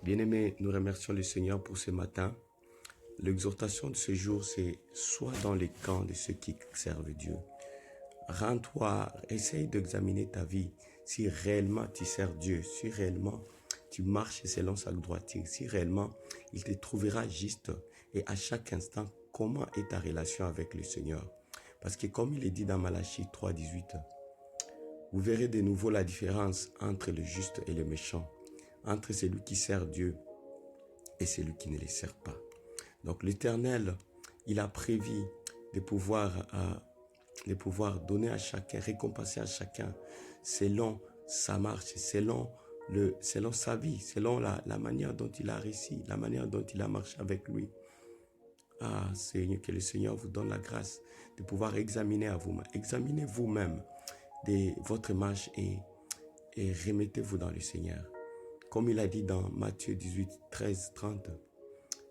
Bien-aimés, nous remercions le Seigneur pour ce matin. L'exhortation de ce jour, c'est « Sois dans les camps de ceux qui servent Dieu ». Rends-toi, essaye d'examiner ta vie, si réellement tu sers Dieu, si réellement tu marches selon sa droiture, si réellement il te trouvera juste et à chaque instant, comment est ta relation avec le Seigneur. Parce que comme il est dit dans Malachie 3, 18, vous verrez de nouveau la différence entre le juste et le méchant, entre celui qui sert Dieu et celui qui ne le sert pas. Donc l'Éternel, il a prévu de pouvoir donner à chacun, récompenser à chacun selon sa marche, selon sa vie, selon la manière dont il a réussi, la manière dont il a marché avec lui. Ah Seigneur, que le Seigneur vous donne la grâce de pouvoir examiner vous-même votre marche et remettez-vous dans le Seigneur. Comme il a dit dans Matthieu 18, 13, 30,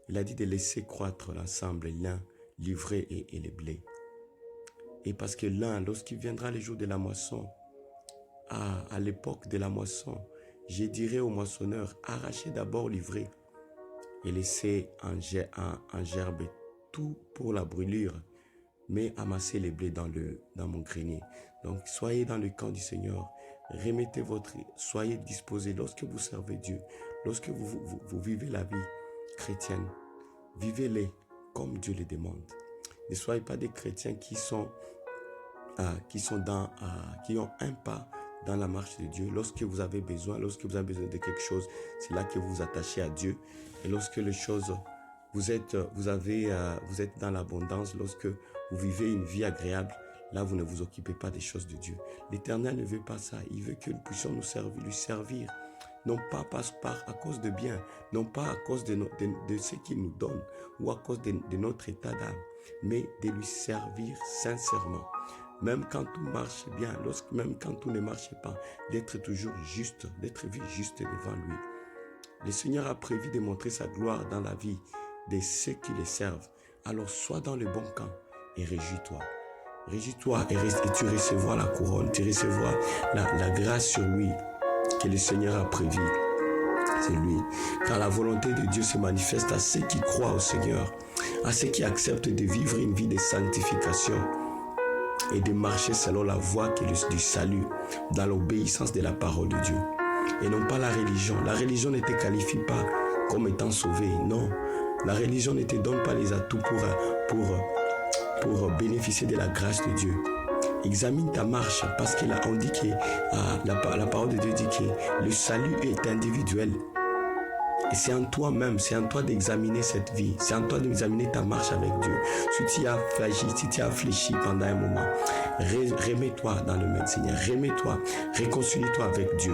il a dit de laisser croître l'ensemble, l'un, l'ivraie et les blés. Et parce que l'un, lorsqu'il viendra le jour de la moisson, à l'époque de la moisson, je dirai au moissonneur, arrachez d'abord l'ivraie et laissez en gerbe tout pour la brûlure, mais amassez les blés dans mon grenier. Donc, soyez dans le camp du Seigneur, soyez disposés lorsque vous servez Dieu, lorsque vous vivez la vie chrétienne, vivez-les comme Dieu les demande. Ne soyez pas des chrétiens qui ont un pas dans la marche de Dieu. Lorsque vous avez besoin de quelque chose, c'est là que vous vous attachez à Dieu. Et lorsque les choses, vous êtes dans l'abondance, lorsque vous vivez une vie agréable, là vous ne vous occupez pas des choses de Dieu. L'Éternel ne veut pas ça. Il veut que nous puissions lui servir. Non pas à cause de bien, non pas à cause de ce qu'il nous donne ou à cause de notre état d'âme, mais de lui servir sincèrement. Même quand tout marche bien, même quand tout ne marche pas, d'être toujours juste, d'être vu juste devant lui. Le Seigneur a prévu de montrer sa gloire dans la vie de ceux qui le servent. Alors sois dans le bon camp et réjouis-toi. Réjouis-toi et tu recevras la couronne, tu recevras la grâce sur lui que le Seigneur a prévu. C'est lui. Car la volonté de Dieu se manifeste à ceux qui croient au Seigneur, à ceux qui acceptent de vivre une vie de sanctification et de marcher selon la voie du salut, dans l'obéissance de la parole de Dieu. Et non pas la religion. La religion ne te qualifie pas comme étant sauvé. Non. La religion ne te donne pas les atouts pour bénéficier de la grâce de Dieu. Examine ta marche parce qu'on dit que la parole de Dieu dit que le salut est individuel. Et c'est en toi-même, c'est en toi d'examiner cette vie, c'est en toi d'examiner ta marche avec Dieu. Si tu as fléchi pendant un moment, remets-toi dans le main, Seigneur, remets-toi, réconcilie-toi avec Dieu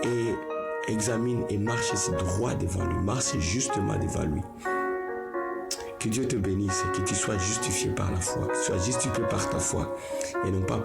et examine et marche droit devant lui, marche justement devant lui. Que Dieu te bénisse, que tu sois justifié par la foi, que tu sois justifié par ta foi et non pas